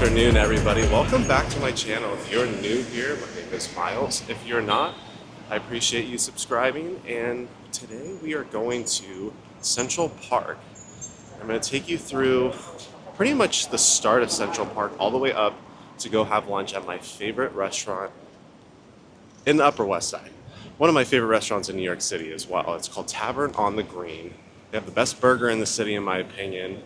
afternoon, everybody. Welcome back to my channel. If you're new here, my name is Miles. If you're not, I appreciate you subscribing. And today we are going to Central Park. I'm going to take you through pretty much the start of Central Park all the way up to go have lunch at my favorite restaurant in the Upper West Side. One of my favorite restaurants in New York City as well. It's called Tavern on the Green. They have the best burger in the city, in my opinion.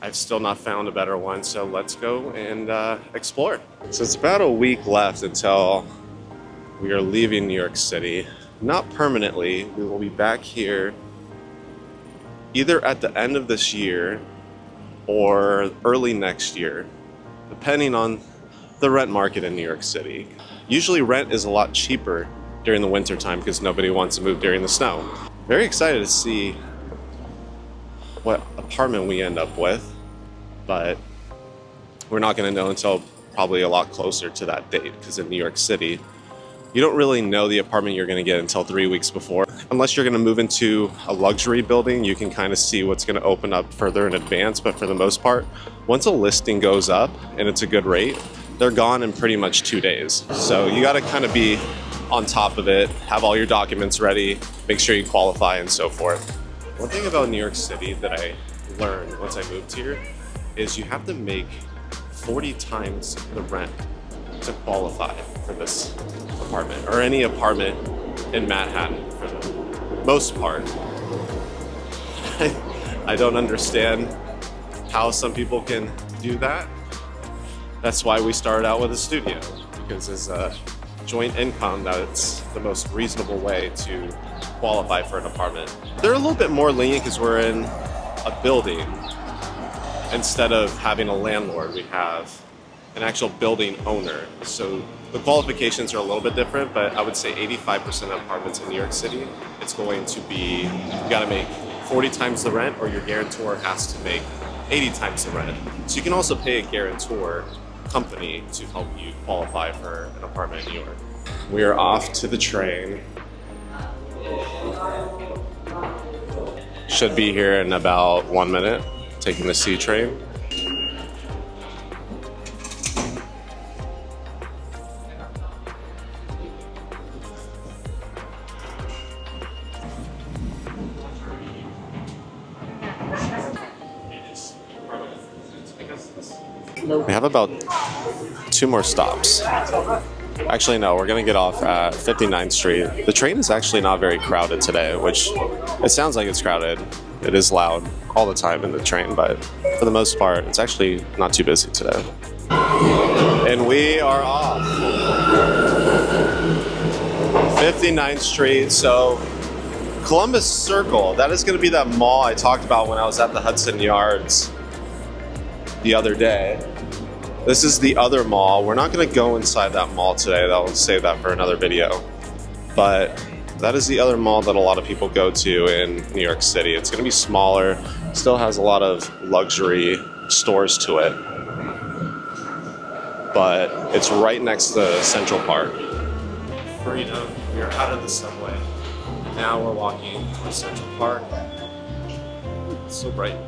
I've still not found a better one, so let's go and explore. So it's about a week left until we are leaving New York City. Not permanently. We will be back here either at the end of this year or early next year, depending on the rent market in New York City. Usually rent is a lot cheaper during the winter time because nobody wants to move during the snow. Very excited to see what apartment we end up with, but we're not going to know until probably a lot closer to that date, because in New York City you don't really know the apartment you're going to get until 3 weeks before. Unless you're going to move into a luxury building, you can kind of see what's going to open up further in advance, but for the most part, once a listing goes up and it's a good rate, they're gone in pretty much 2 days. So you got to kind of be on top of it, have all your documents ready, make sure you qualify and so forth. One thing about New York City that I learned once I moved here is you have to make 40 times the rent to qualify for this apartment, or any apartment in Manhattan for the most part. I don't understand how some people can do that. That's why we started out with a studio, because as a joint income, that's the most reasonable way to qualify for an apartment. They're a little bit more lenient because we're in a building. Instead of having a landlord, we have an actual building owner. So the qualifications are a little bit different, but I would say 85% of apartments in New York City, it's going to be, you gotta make 40 times the rent, or your guarantor has to make 80 times the rent. So you can also pay a guarantor company to help you qualify for an apartment in New York. We are off to the train. Should be here in about 1 minute, taking the C train. We have about 2 more stops. Actually, no, we're gonna get off at 59th Street. The train is actually not very crowded today, which it sounds like it's crowded. It is loud all the time in the train, but for the most part, it's actually not too busy today. And we are off. 59th Street, so Columbus Circle, that is gonna be that mall I talked about when I was at the Hudson Yards the other day. This is the other mall. We're not going to go inside that mall today. I'll save that for another video. But that is the other mall that a lot of people go to in New York City. It's going to be smaller. Still has a lot of luxury stores to it. But it's right next to Central Park. Freedom. We are out of the subway. Now we're walking towards Central Park. It's so bright.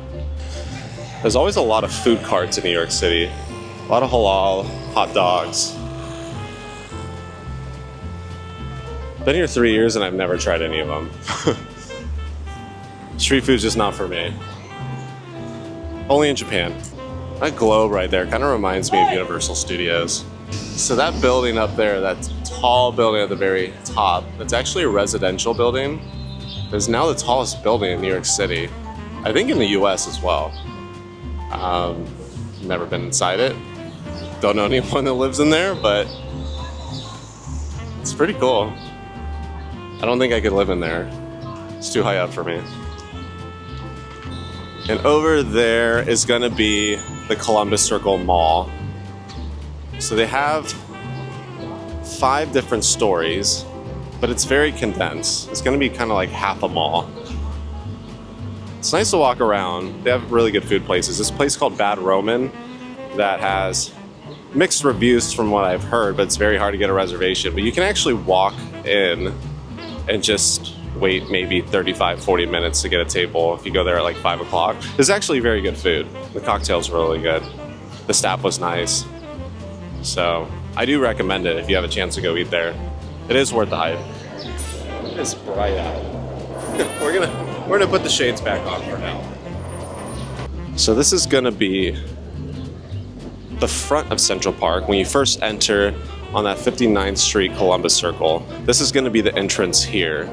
There's always a lot of food carts in New York City. A lot of halal, hot dogs. Been here 3 years and I've never tried any of them. Street food's just not for me. Only in Japan. That globe right there kind of reminds me of Universal Studios. So that building up there, that tall building at the very top, that's actually a residential building. It's now the tallest building in New York City. I think in the US as well. Never been inside it. Don't know anyone that lives in there, but it's pretty cool. I don't think I could live in there. It's too high up for me. And over there is gonna be the Columbus Circle Mall. So they have 5 different stories, but it's very condensed. It's gonna be kind of like half a mall. It's nice to walk around. They have really good food places. This place called Bad Roman that has mixed reviews from what I've heard, but it's very hard to get a reservation. But you can actually walk in and just wait maybe 35, 40 minutes to get a table if you go there at like 5 o'clock. It's actually very good food. The cocktails are really good. The staff was nice. So I do recommend it if you have a chance to go eat there. It is worth the hype. It's bright out. We're gonna put the shades back on for now. So this is gonna be the front of Central Park. When you first enter on that 59th Street Columbus Circle, this is gonna be the entrance here.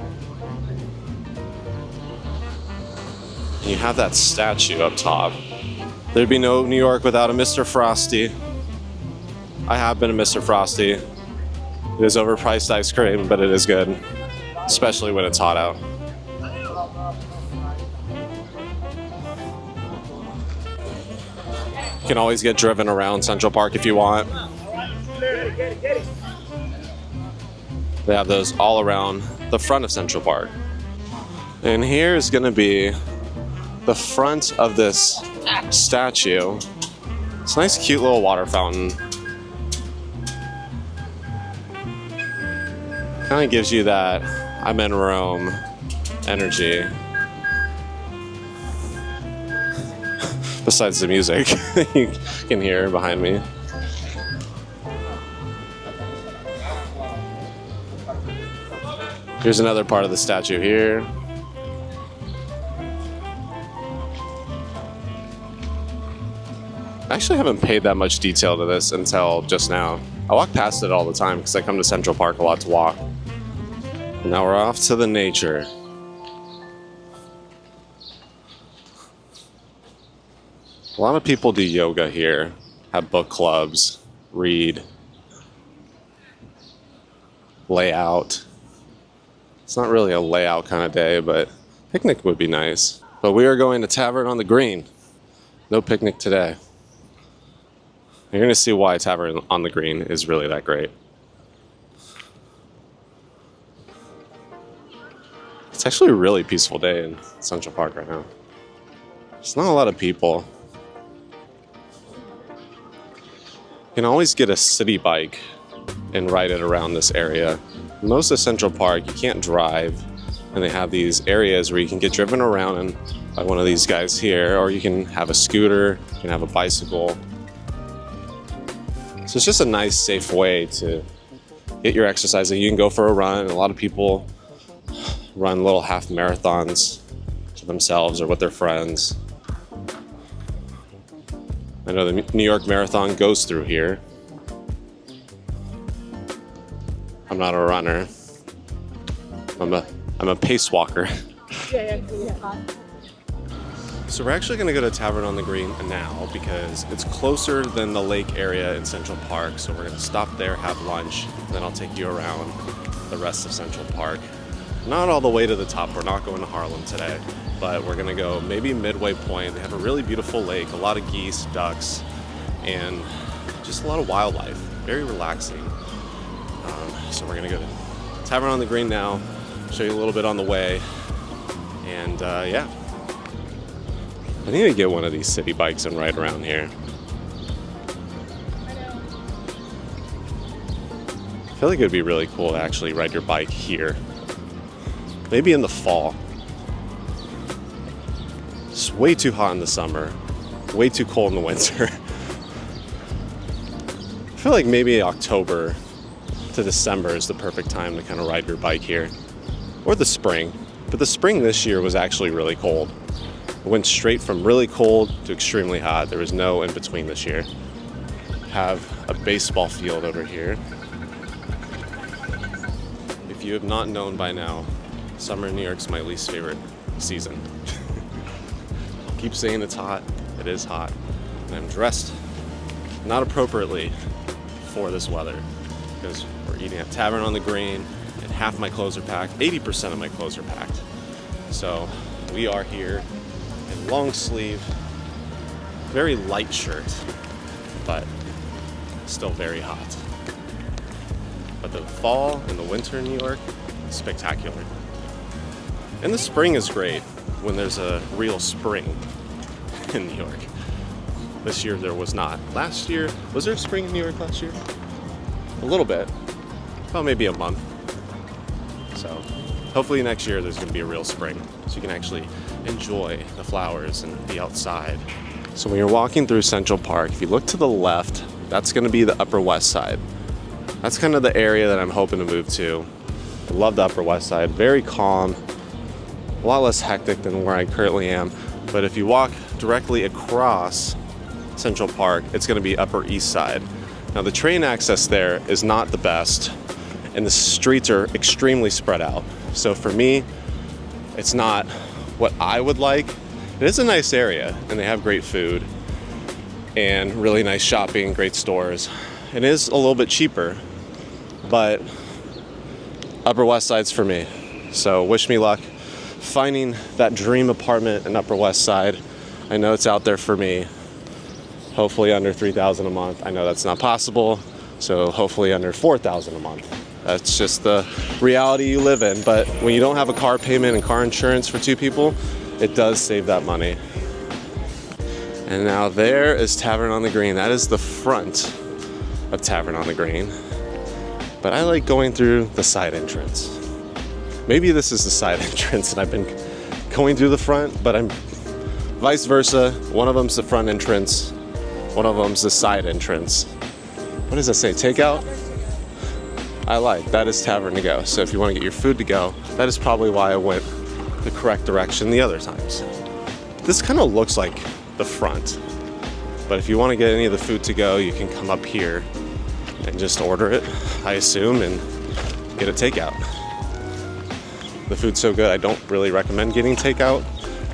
And you have that statue up top. There'd be no New York without a Mr. Frosty. I have been a Mr. Frosty. It is overpriced ice cream, but it is good, especially when it's hot out. You can always get driven around Central Park if you want. They have those all around the front of Central Park. And here is going to be the front of this statue. It's a nice, cute little water fountain. Kind of gives you that I'm in Rome energy. Besides the music you can hear behind me. Here's another part of the statue here. I actually haven't paid that much detail to this until just now. I walk past it all the time because I come to Central Park a lot to walk. And now we're off to the nature. A lot of people do yoga here, have book clubs, read, lay out. It's not really a layout kind of day, but picnic would be nice. But we are going to Tavern on the Green. No picnic today. You're going to see why Tavern on the Green is really that great. It's actually a really peaceful day in Central Park right now. There's not a lot of people. You can always get a city bike and ride it around this area. Most of Central Park, you can't drive, and they have these areas where you can get driven around by one of these guys here, or you can have a scooter, you can have a bicycle. So it's just a nice, safe way to get your exercise. You can go for a run. A lot of people run little half marathons to themselves or with their friends. I know the New York Marathon goes through here. I'm not a runner. I'm a pace walker. So we're actually going to go to Tavern on the Green now because it's closer than the lake area in Central Park. So we're going to stop there, have lunch, then I'll take you around the rest of Central Park. Not all the way to the top. We're not going to Harlem today, but we're going to go maybe Midway Point. They have a really beautiful lake, a lot of geese, ducks, and just a lot of wildlife. Very relaxing. So we're going to go to Tavern on the Green now, show you a little bit on the way, and yeah. I need to get one of these city bikes and ride around here. I feel like it would be really cool to actually ride your bike here. Maybe in the fall. It's way too hot in the summer, way too cold in the winter. I feel like maybe October to December is the perfect time to kind of ride your bike here. Or the spring. But the spring this year was actually really cold. It went straight from really cold to extremely hot. There was no in between this year. Have a baseball field over here. If you have not known by now, summer in New York's my least favorite season. I'll keep saying it's hot. It is hot. And I'm dressed not appropriately for this weather because we're eating at Tavern on the Green and half my clothes are packed. 80% of my clothes are packed. So we are here in long sleeve, very light shirt, but still very hot. But the fall and the winter in New York, spectacular. And the spring is great when there's a real spring in New York. This year there was not. Last year, was there a spring in New York last year? A little bit, about maybe a month. So hopefully next year there's going to be a real spring, so you can actually enjoy the flowers and be outside So when you're walking through Central Park, if you look to the left, that's going to be the Upper West Side. That's kind of the area that I'm hoping to move to. I love the Upper West Side. Very calm, a lot less hectic than where I currently am. But if you walk directly across Central Park, it's going to be Upper East Side. Now the train access there is not the best, and the streets are extremely spread out. So for me, it's not what I would like. It is a nice area, and they have great food and really nice shopping, great stores. It is a little bit cheaper, but Upper West Side's for me. So wish me luck finding that dream apartment in Upper West Side. I know it's out there for me. Hopefully under $3,000 a month. I know that's not possible, so hopefully under $4,000 a month. That's just the reality you live in. But when you don't have a car payment and car insurance for 2 people, it does save that money. And now there is Tavern on the Green. That is the front of Tavern on the Green. But I like going through the side entrance. Maybe this is the side entrance and I've been going through the front, but I'm vice versa. One of them's the front entrance, one of them's the side entrance. What does that say? Takeout? I like. That is Tavern to go. So if you want to get your food to go, that is probably why I went the correct direction the other times. This kind of looks like the front, but if you want to get any of the food to go, you can come up here and just order it, I assume, and get a takeout. The food's so good, I don't really recommend getting takeout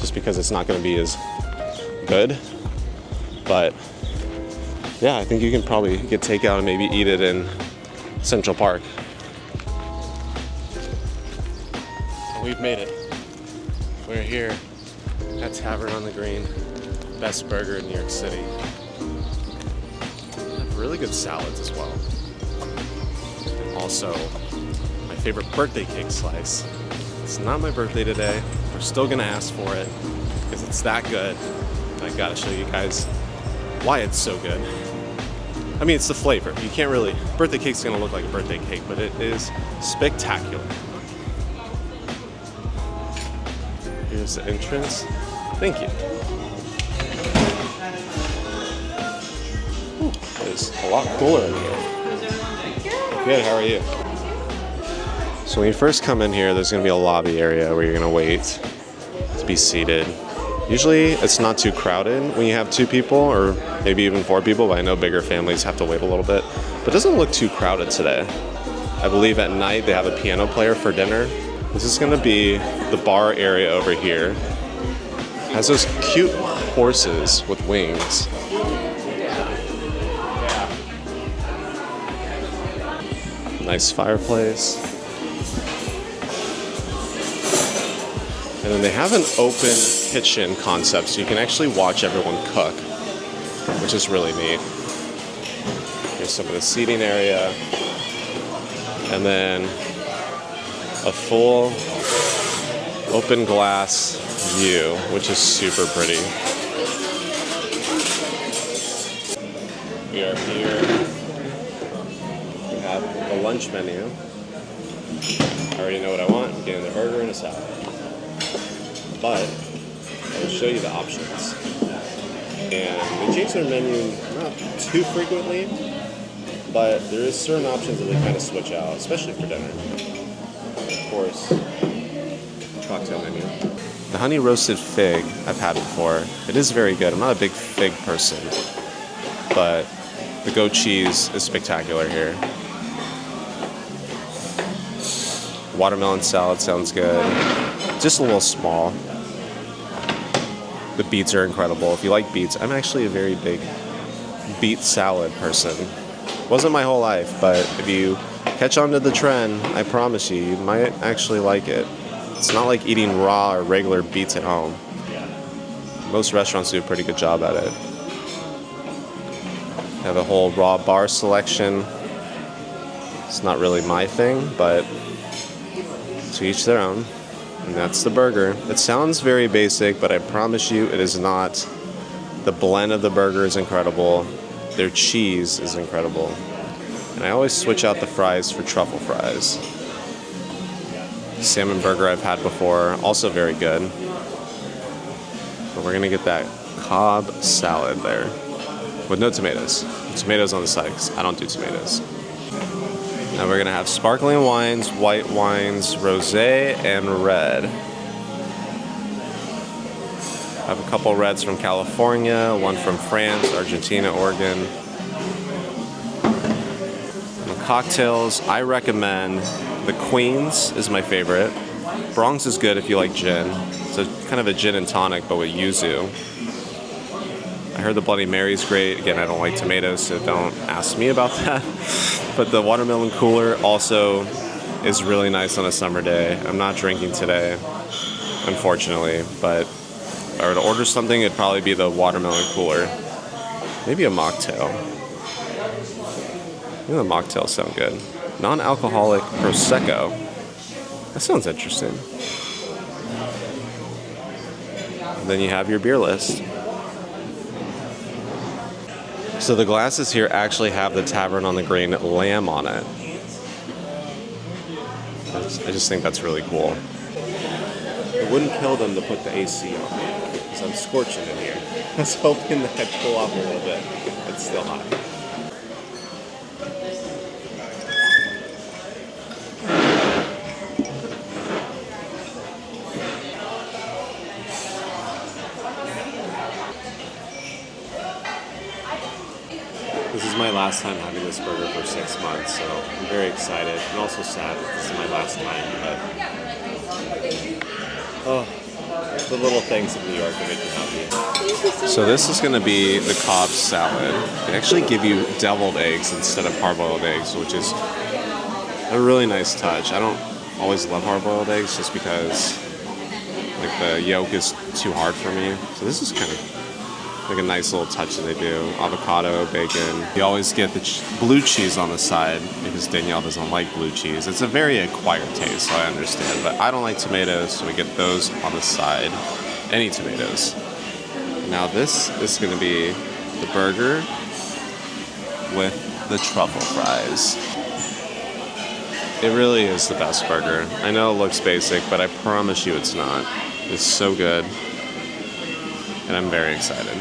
just because it's not going to be as good. But yeah, I think you can probably get takeout and maybe eat it in Central Park. We've made it. We're here at Tavern on the Green. Best burger in New York City. They have really good salads as well. And also, my favorite birthday cake slice. It's not my birthday today. We're still gonna ask for it because it's that good. And I gotta show you guys why it's so good. I mean, it's the flavor. You can't really, birthday cake's gonna look like a birthday cake, but it is spectacular. Here's the entrance. Thank you. Ooh, it's a lot cooler in here. Good, how are you? So when you first come in here, there's gonna be a lobby area where you're gonna wait to be seated. Usually it's not too crowded when you have 2 people or maybe even 4 people, but I know bigger families have to wait a little bit. But it doesn't look too crowded today. I believe at night they have a piano player for dinner. This is gonna be the bar area over here. It has those cute horses with wings. Nice fireplace. And then they have an open kitchen concept, so you can actually watch everyone cook, which is really neat. Here's some of the seating area. And then a full open glass view, which is super pretty. We are here. We have the lunch menu. I already know what I want. I'm getting a burger and a salad. But I will show you the options. And they change their menu not too frequently, but there is certain options that they kind of switch out, especially for dinner. Of course, cocktail menu. The honey roasted fig I've had before. It is very good. I'm not a big fig person, but the goat cheese is spectacular here. Watermelon salad sounds good. Just a little small. The beets are incredible. If you like beets, I'm actually a very big beet salad person. Wasn't my whole life, but if you catch on to the trend, I promise you might actually like it. It's not like eating raw or regular beets at home. Most restaurants do a pretty good job at it. They have a whole raw bar selection. It's not really my thing, but to each their own. And that's the burger. It sounds very basic, but I promise you it is not. The blend of the burger is incredible. Their cheese is incredible. And I always switch out the fries for truffle fries. Salmon burger I've had before, also very good. But we're gonna get that Cobb salad there with no tomatoes. Tomatoes on the side because I don't do tomatoes. Now we're gonna have sparkling wines, white wines, rosé, and red. I have a couple reds from California, one from France, Argentina, Oregon. And the cocktails, I recommend the Queen's is my favorite. Bronx is good if you like gin. It's kind of a gin and tonic, but with yuzu. I heard the Bloody Mary's great. Again, I don't like tomatoes, so don't ask me about that. But the watermelon cooler also is really nice on a summer day. I'm not drinking today, unfortunately, but if I were to order something, it'd probably be the watermelon cooler. Maybe a mocktail. Maybe the mocktails sound good. Non-alcoholic Prosecco. That sounds interesting. And then you have your beer list. So the glasses here actually have the Tavern on the Green lamb on it. I just think that's really cool. It wouldn't kill them to put the AC on me because I'm scorching in here. I was hoping that I'd pull off a little bit. It's still hot. This is my last time having this burger for 6 months, so I'm very excited and also sad that this is my last time, but oh, the little things in New York that make me happy. So this is going to be the Cobb salad. They actually give you deviled eggs instead of hard-boiled eggs, which is a really nice touch. I don't always love hard-boiled eggs just because like the yolk is too hard for me. So this is kind of like a nice little touch that they do. Avocado, bacon. You always get the blue cheese on the side because Danielle doesn't like blue cheese. It's a very acquired taste, so I understand. But I don't like tomatoes, so we get those on the side. Any tomatoes. Now this is going to be the burger with the truffle fries. It really is the best burger. I know it looks basic, but I promise you it's not. It's so good. And I'm very excited.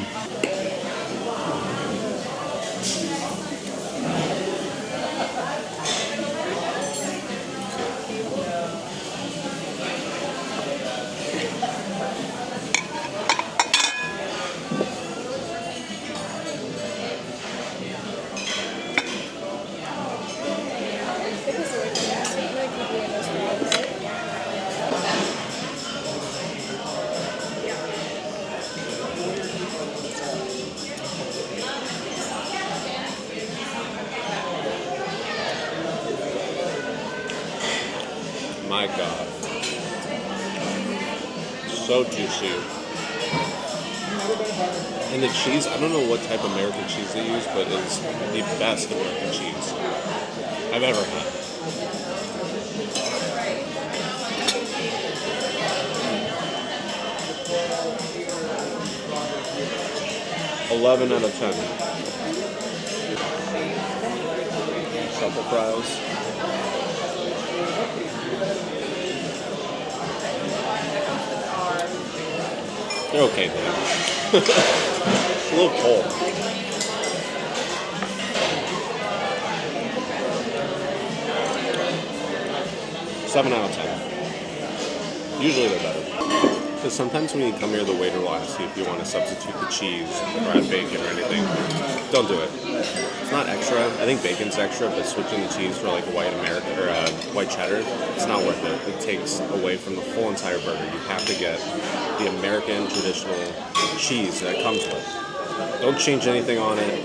My God. So juicy. And the cheese, I don't know what type of American cheese they use, but it's the best American cheese I've ever had. $11 out of 10. Truffle fries. They're okay, man. A little cold. 7 out of 10. Usually they're better. Because sometimes when you come here, the waiter will ask you if you want to substitute the cheese or add bacon or anything. Don't do it. It's not extra. I think bacon's extra, but switching the cheese for like a white American or a white cheddar, it's not worth it. It takes away from the whole entire burger. You have to get the American traditional cheese that it comes with. Don't change anything on it.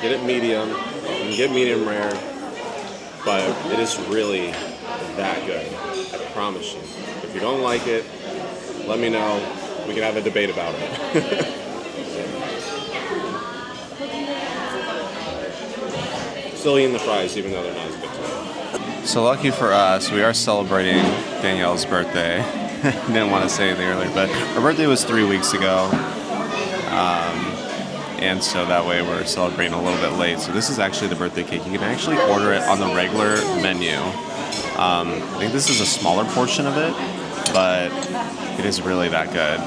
Get it medium. You can get medium rare, but it is really that good. I promise you. If you don't like it, let me know. We can have a debate about it. Still eating the fries, even though they're not as good today. So lucky for us, we are celebrating Danielle's birthday. Didn't want to say anything earlier, but her birthday was 3 weeks ago. And so that way we're celebrating a little bit late. So this is actually the birthday cake. You can actually order it on the regular menu. I think this is a smaller portion of it, but it is really that good.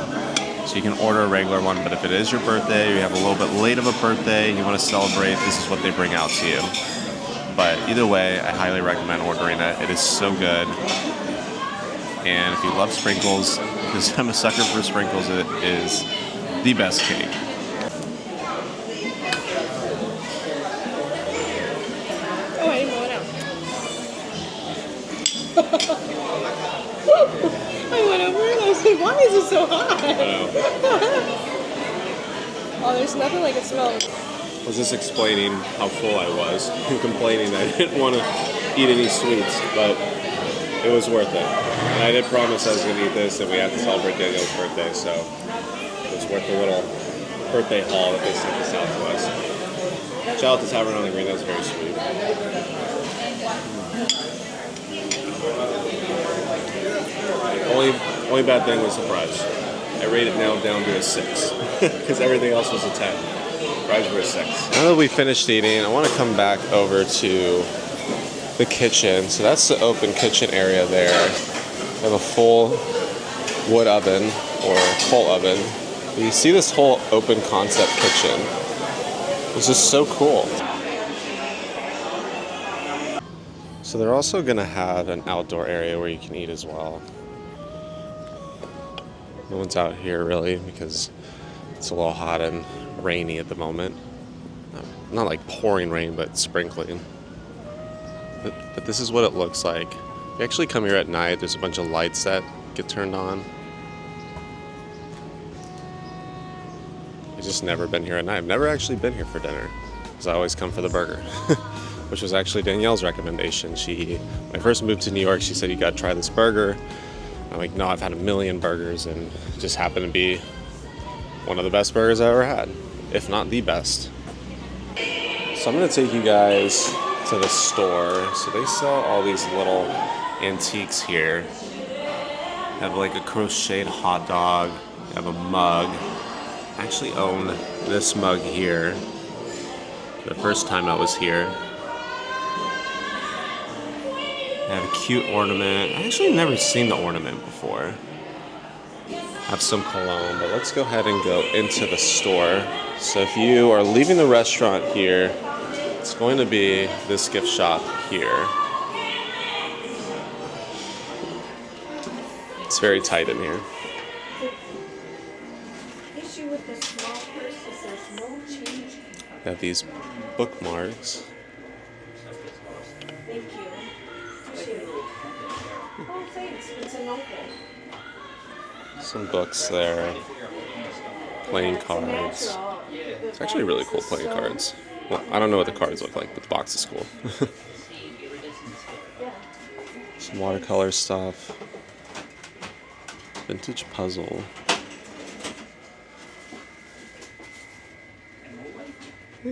So you can order a regular one, but if it is your birthday, or you have a little bit late of a birthday, and you want to celebrate, this is what they bring out to you. But either way, I highly recommend ordering it. It is so good. And if you love sprinkles, because I'm a sucker for sprinkles, it is the best cake. Oh, I didn't blow it out. I went over and I was like, why is it so hot? Oh, there's nothing like it smells. I was just explaining how full I was and complaining I didn't want to eat any sweets, but it was worth it. And I did promise I was going to eat this, and we had to celebrate Daniel's birthday, so it was worth the little birthday haul that they sent this out to us. Shout out to Tavern on the Green, that was very sweet. Only bad thing was the price. I rate it now down to a 6 because everything else was a 10. Fries were a 6. Now that we finished eating, I want to come back over to the kitchen. So that's the open kitchen area there. We have a full wood oven or coal oven. You see this whole open concept kitchen. It's just so cool. So they're also going to have an outdoor area where you can eat as well. No one's out here really because it's a little hot and rainy at the moment. Not like pouring rain, but sprinkling. But this is what it looks like. If you actually come here at night, there's a bunch of lights that get turned on. I've just never been here at night. I've never actually been here for dinner because I always come for the burger. Which was actually Danielle's recommendation. When I first moved to New York, she said, you gotta try this burger. I'm like, no, I've had a million burgers, and it just happened to be one of the best burgers I ever had, if not the best. So I'm gonna take you guys to the store. So they sell all these little antiques here. They have like a crocheted hot dog, they have a mug. I actually own this mug here. The first time I was here. I have a cute ornament. I actually never seen the ornament before. I have some cologne, but let's go ahead and go into the store. So if you are leaving the restaurant here, it's going to be this gift shop here. It's very tight in here. Issue with the small purse is there's no change. I have these bookmarks. Thank you. Appreciate it. Oh, thanks. It's an uncle. Some books there. Playing cards. It's actually really cool playing cards. Well, I don't know what the cards look like, but the box is cool. Some watercolor stuff. Vintage puzzle. They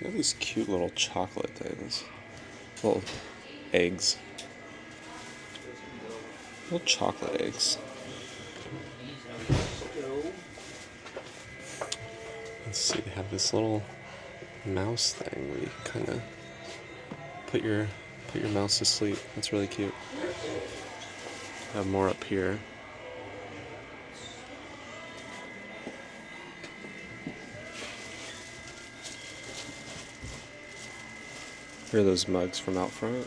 have these cute little chocolate things. Little eggs. Little chocolate eggs. Let's see, they have this little mouse thing where you can kind of put your mouse to sleep. That's really cute. I have more up here. Here are those mugs from out front.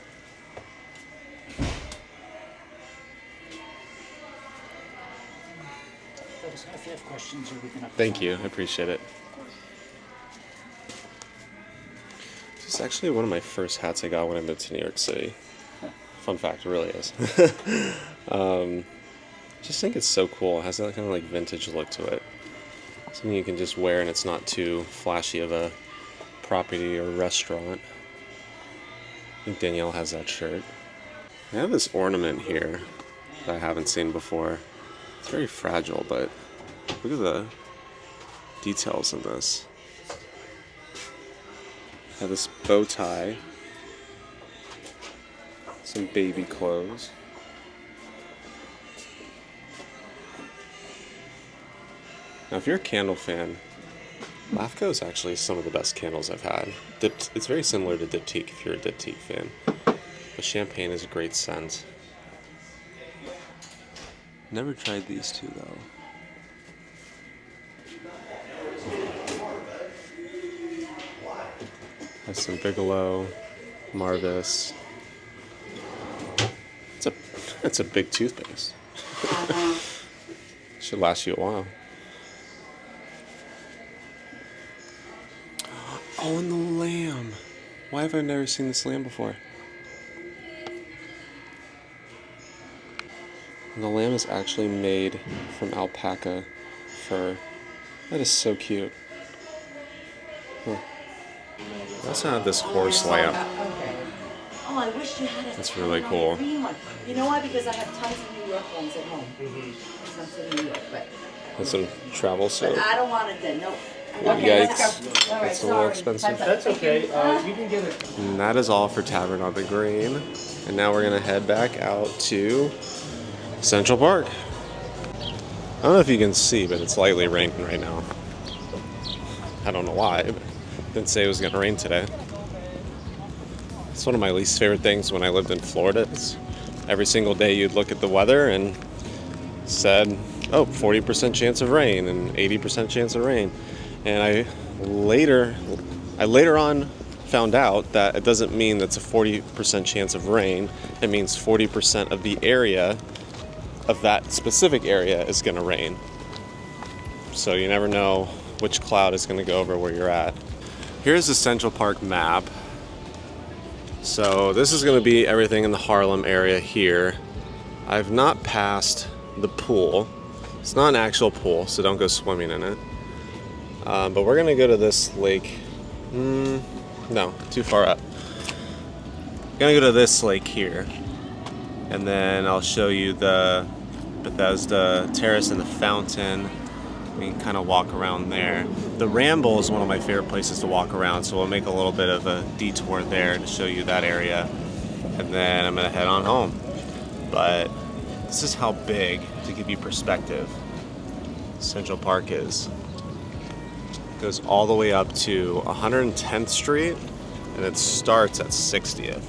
If you have questions, we can. Thank you, I appreciate it. This is actually one of my first hats I got when I moved to New York City. Fun fact, it really is. I just think it's so cool. It has that kind of like vintage look to it. Something you can just wear and it's not too flashy of a property or restaurant. I think Danielle has that shirt. I have this ornament here that I haven't seen before. It's very fragile, but look at the details in this. I have this bow tie, some baby clothes. Now, if you're a candle fan, LAFCO is actually some of the best candles I've had. It's very similar to Diptyque if you're a Diptyque fan. But champagne is a great scent. Never tried these two though. Has some Bigelow, Marvis. It's a big toothpaste. Should last you a while. Oh, and the lamb. Why have I never seen this lamb before? And the lamb is actually made from alpaca fur. That is so cute. Huh. I also have this horse lamp. Okay. Oh, I wish you had it. That's really cool. Green one. You know why? Because I have tons of New York ones at home. Because I'm sitting in New York, but That's some travel soap. I don't want it then. Nope. Yikes. Let's go. All right, That's a little sorry. expensive. That's okay. You can get it. And that is all for Tavern on the Green. And now we're going to head back out to Central Park. I don't know if you can see, but it's lightly raining right now. I don't know why, but it didn't say it was going to rain today. It's one of my least favorite things when I lived in Florida. It's every single day you'd look at the weather and said, oh, 40% chance of rain and 80% chance of rain. And I later on found out that it doesn't mean that's a 40% chance of rain. It means 40% of the area of that specific area is going to rain. So you never know which cloud is going to go over where you're at. Here's the Central Park map. So this is going to be everything in the Harlem area here. I've not passed the pool. It's not an actual pool, so don't go swimming in it. But we're going to go to this lake. No, too far up. Going to go to this lake here. And then I'll show you the Bethesda Terrace and the fountain. We can kind of walk around there. The Ramble is one of my favorite places to walk around, so we'll make a little bit of a detour there to show you that area. And then I'm going to head on home. But this is how big, to give you perspective, Central Park is. It goes all the way up to 110th Street, and it starts at 60th.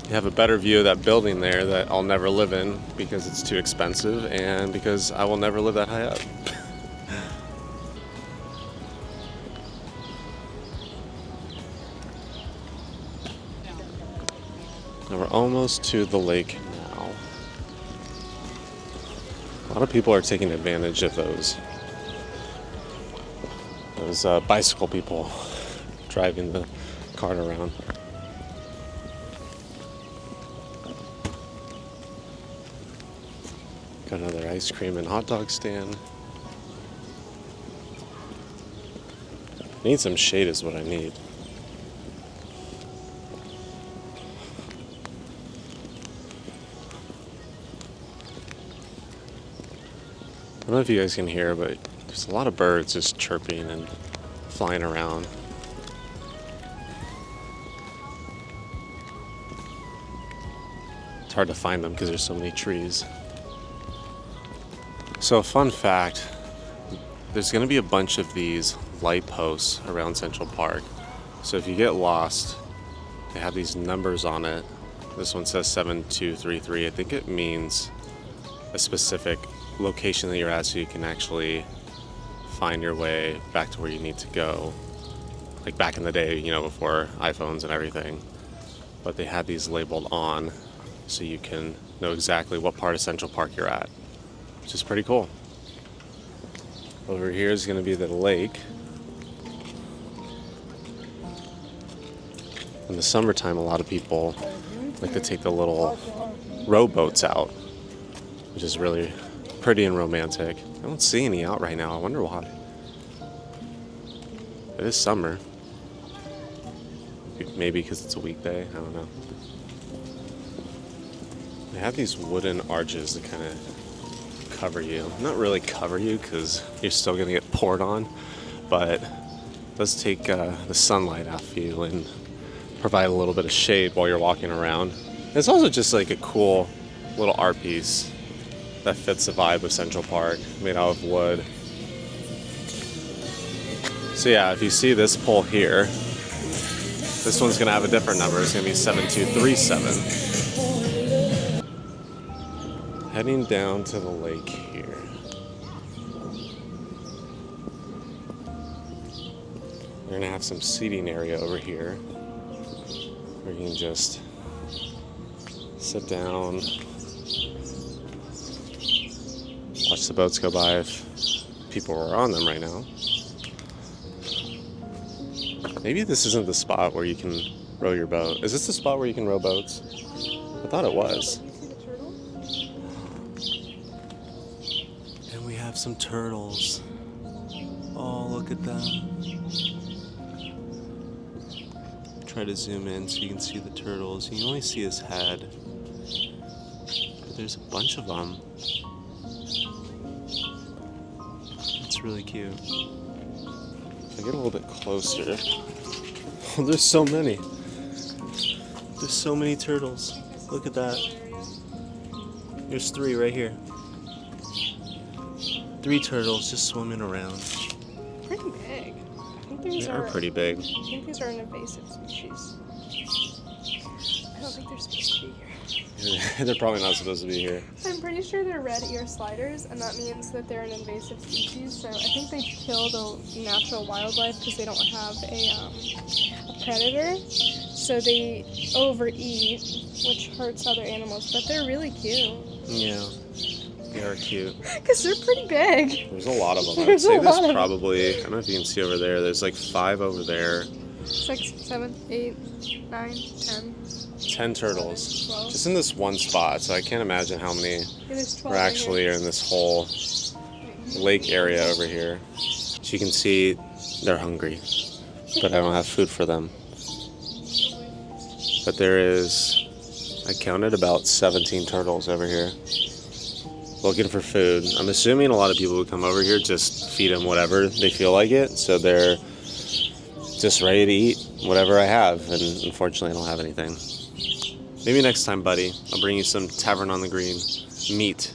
You have a better view of that building there that I'll never live in because it's too expensive and because I will never live that high up. Now we're almost to the lake now. A lot of people are taking advantage of those bicycle people driving the cart around. Got another ice cream and hot dog stand. Need some shade is what I need. I don't know if you guys can hear, but there's a lot of birds just chirping and flying around. It's hard to find them because there's so many trees. So, fun fact, there's going to be a bunch of these light posts around Central Park. So if you get lost, they have these numbers on it. This one says 7233. I think it means a specific location that you're at, so you can actually find your way back to where you need to go. Like back in the day, you know, before iPhones and everything. But they had these labeled on so you can know exactly what part of Central Park you're at, which is pretty cool. Over here is going to be the lake. In the summertime, a lot of people like to take the little rowboats out, which is really pretty and romantic. I don't see any out right now. I wonder why. It is summer. Maybe because it's a weekday. I don't know. They have these wooden arches that kind of cover you. Not really cover you because you're still going to get poured on, but it does take the sunlight off you and provide a little bit of shade while you're walking around. And it's also just like a cool little art piece that fits the vibe of Central Park, made out of wood. So yeah, if you see this pole here, this one's gonna have a different number. It's gonna be 7237. Heading down to the lake here. We're gonna have some seating area over here where you can just sit down, watch the boats go by if people are on them right now. Maybe this isn't the spot where you can row your boat. Is this the spot where you can row boats? I thought it was. You see the turtle? And we have some turtles. Oh, look at them. Try to zoom in so you can see the turtles. You can only see his head. But there's a bunch of them. It's really cute. If I get a little bit closer. Oh, there's so many. There's so many turtles. Look at that. There's 3 right here. 3 turtles just swimming around. Pretty big. I think these They are pretty big. I think these are an invasive species. I don't think they're supposed to be here. They're probably not supposed to be here. I'm pretty sure they're red ear sliders, and that means that they're an invasive species. So I think they kill the natural wildlife because they don't have a predator. So they overeat, which hurts other animals. But they're really cute. Yeah, they are cute. Because they're pretty big. There's a lot of them. I would There's say a there's lot of probably, I don't know if you can see over there, there's like 5 over there. 6, 7, 8, 9, 10. 10 turtles. 12. Just in this one spot, so I can't imagine how many Yeah, there's 12 are right actually here. in this whole lake area over here. So you can see they're hungry, but I don't have food for them. But there is, I counted about 17 turtles over here looking for food. I'm assuming a lot of people who come over here just feed them whatever they feel like it, so they're just ready to eat whatever I have, and unfortunately I don't have anything. Maybe next time, buddy, I'll bring you some Tavern on the Green meat.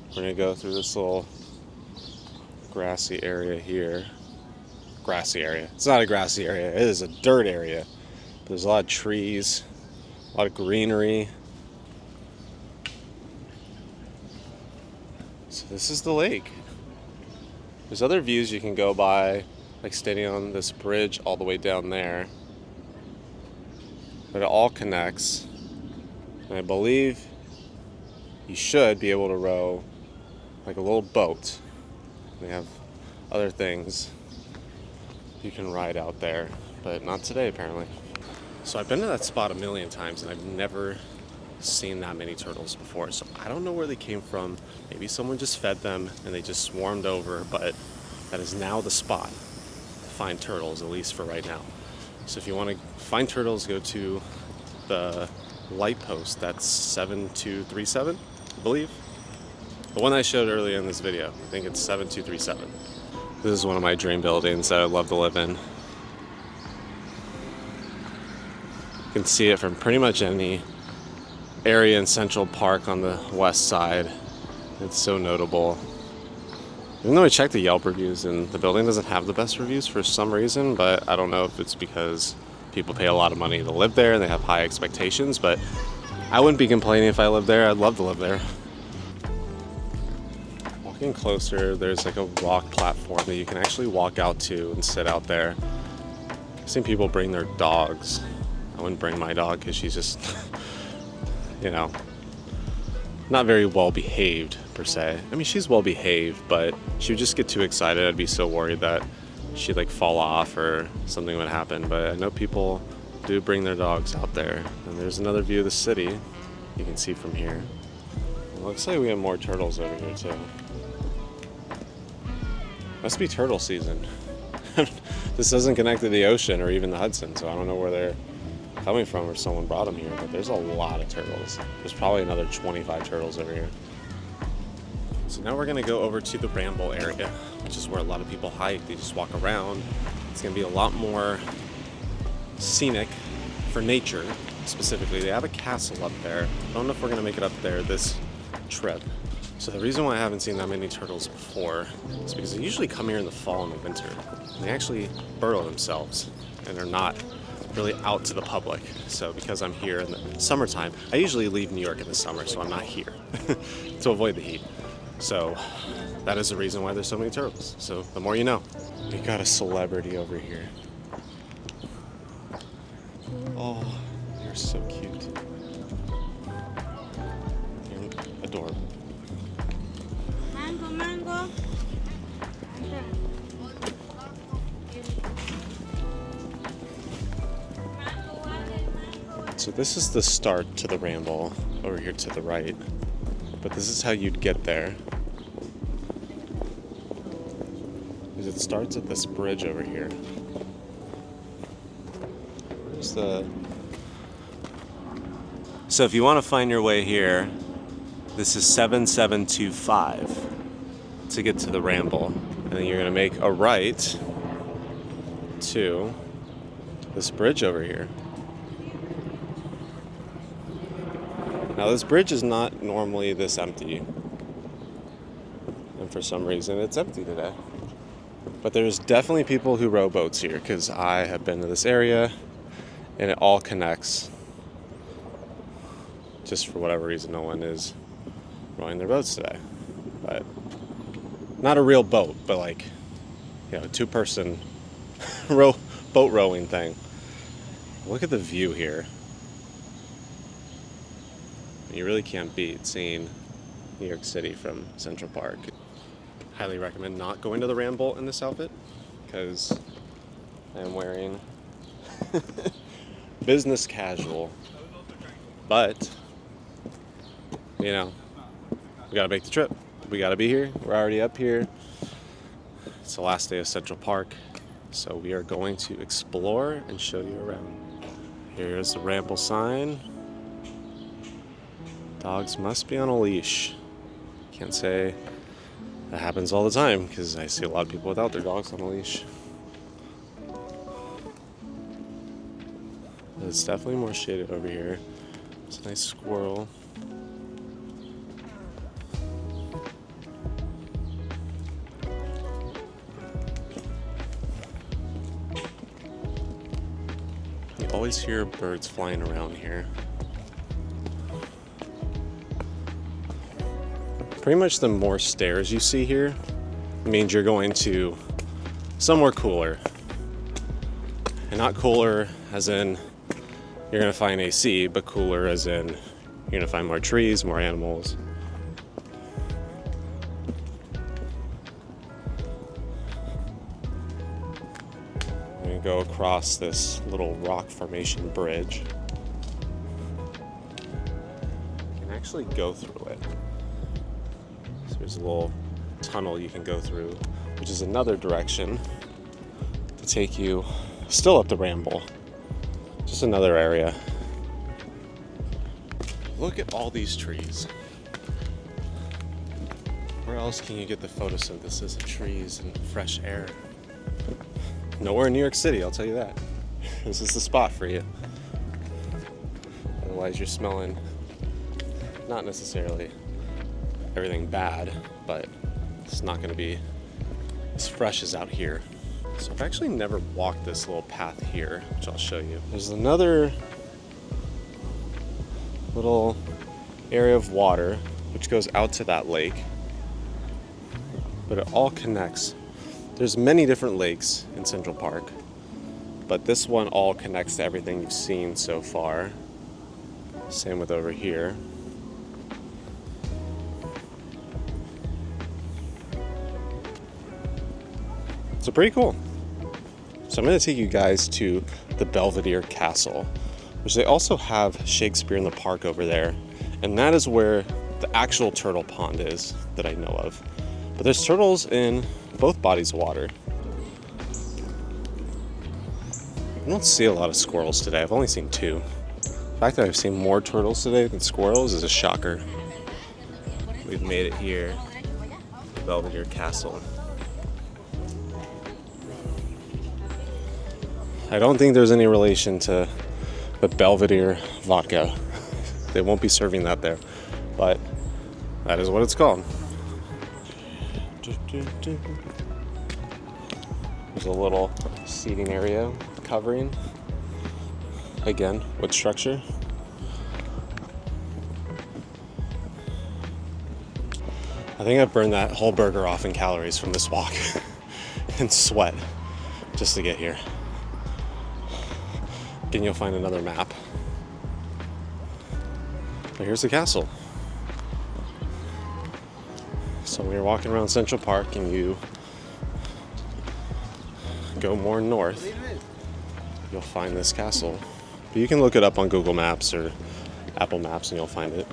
We're gonna go through this little grassy area here. Grassy area. It's not a grassy area, it is a dirt area. But there's a lot of trees, a lot of greenery. So this is the lake. There's other views you can go by, like standing on this bridge all the way down there. But it all connects. And I believe you should be able to row like a little boat. They have other things you can ride out there, but not today apparently. So I've been to that spot a million times and I've never seen that many turtles before. So I don't know where they came from. Maybe someone just fed them and they just swarmed over, but that is now the spot to find turtles, at least for right now. So if you want to find turtles, go to the light post. That's 7237, I believe. The one I showed earlier in this video. I think it's 7237. This is one of my dream buildings that I'd love to live in. You can see it from pretty much any area in Central Park on the west side. It's so notable. Even though I checked the Yelp reviews and the building doesn't have the best reviews for some reason, but I don't know if it's because people pay a lot of money to live there and they have high expectations, but I wouldn't be complaining if I lived there. I'd love to live there. Walking closer, there's like a rock platform that you can actually walk out to and sit out there. I've seen people bring their dogs. I wouldn't bring my dog because she's just, you know, not very well behaved per se. I mean, she's well behaved, but she would just get too excited. I'd be so worried that she'd like fall off or something would happen. But I know people do bring their dogs out there. And there's another view of the city you can see from here. It looks like we have more turtles over here too. Must be turtle season. This doesn't connect to the ocean or even the Hudson, so I don't know where they're coming from or someone brought them here, but there's a lot of turtles. There's probably another 25 turtles over here. So now we're gonna go over to the Ramble area, which is where a lot of people hike. They just walk around. It's gonna be a lot more scenic for nature, specifically. They have a castle up there. I don't know if we're gonna make it up there this trip. So the reason why I haven't seen that many turtles before is because they usually come here in the fall and the winter. And they actually burrow themselves and are not really out to the public. So because I'm here in the summertime, I usually leave New York in the summer, so I'm not here to avoid the heat. So that is the reason why there's so many turtles. So the more you know. We got a celebrity over here. Oh, you're so cute. You're adorable. Mango. So this is the start to the ramble over here to the right. But this is how you'd get there. Because it starts at this bridge over here. Where's the... So if you want to find your way here, this is 7725 to get to the ramble. And then you're going to make a right to this bridge over here. Now this bridge is not normally this empty. And for some reason it's empty today. But there's definitely people who row boats here because I have been to this area and it all connects. Just for whatever reason no one is rowing their boats today. But not a real boat, but like, you know, 2-person boat rowing thing. Look at the view here. You really can't beat seeing New York City from Central Park. Highly recommend not going to the Ramble in this outfit because I am wearing business casual. But, you know, we gotta make the trip. We gotta be here. We're already up here. It's the last day of Central Park, so we are going to explore and show you around. Here's the Ramble sign. Dogs must be on a leash. Can't say that happens all the time because I see a lot of people without their dogs on a leash. But it's definitely more shaded over here. It's a nice squirrel. You always hear birds flying around here. Pretty much the more stairs you see here means you're going to somewhere cooler. And not cooler as in you're going to find AC, but cooler as in you're going to find more trees, more animals. We're going to go across this little rock formation bridge. You can actually go through it. There's a little tunnel you can go through, which is another direction to take you still up the Ramble. Just another area. Look at all these trees. Where else can you get the photosynthesis of trees and fresh air? Nowhere in New York City, I'll tell you that. This is the spot for you. Otherwise you're smelling not necessarily everything bad, but it's not going to be as fresh as out here. So I've actually never walked this little path here, which I'll show you. There's another little area of water which goes out to that lake, but it all connects. There's many different lakes in Central Park, but this one all connects to everything you've seen so far. Same with over here. So pretty cool. So I'm going to take you guys to the Belvedere Castle, which they also have Shakespeare in the Park over there. And that is where the actual turtle pond is that I know of. But there's turtles in both bodies of water. I don't see a lot of squirrels today. I've only seen 2. The fact that I've seen more turtles today than squirrels is a shocker. We've made it here, Belvedere Castle. I don't think there's any relation to the Belvedere vodka. They won't be serving that there, but that is what it's called. There's a little seating area covering, again, wood structure. I think I've burned that whole burger off in calories from this walk and sweat just to get here. Again, you'll find another map. But here's the castle. So when you're walking around Central Park and you go more north, you'll find this castle. But you can look it up on Google Maps or Apple Maps and you'll find it.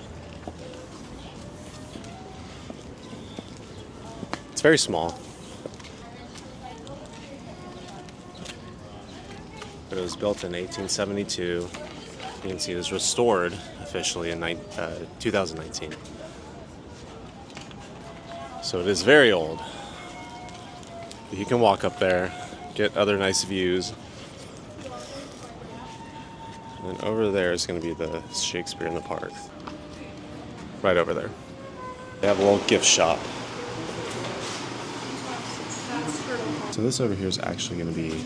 It's very small. It was built in 1872. You can see it was restored officially in 2019. So it is very old. But you can walk up there, get other nice views. And then over there is going to be the Shakespeare in the Park. Right over there. They have a little gift shop. So this over here is actually going to be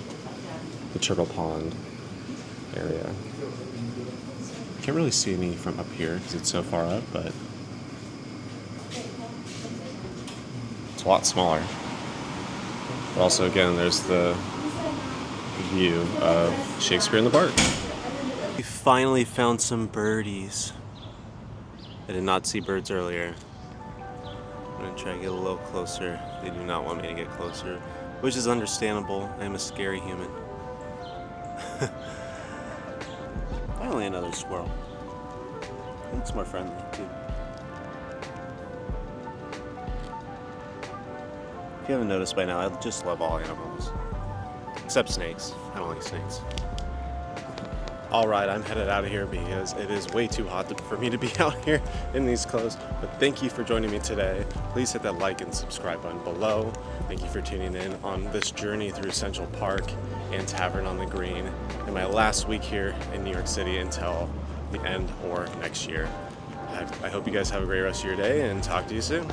the Turtle Pond area. Can't really see any from up here because it's so far up, but it's a lot smaller. But also, again, there's the view of Shakespeare in the Park. We finally found some birdies. I did not see birds earlier. I'm gonna try to get a little closer. They do not want me to get closer, which is understandable. I am a scary human. Finally another squirrel. He looks more friendly too. If you haven't noticed by now, I just love all animals. Except snakes. I don't like snakes. Alright, I'm headed out of here because it is way too hot for me to be out here in these clothes. But thank you for joining me today. Please hit that like and subscribe button below. Thank you for tuning in on this journey through Central Park and Tavern on the Green in my last week here in New York City until the end or next year. I hope you guys have a great rest of your day and talk to you soon.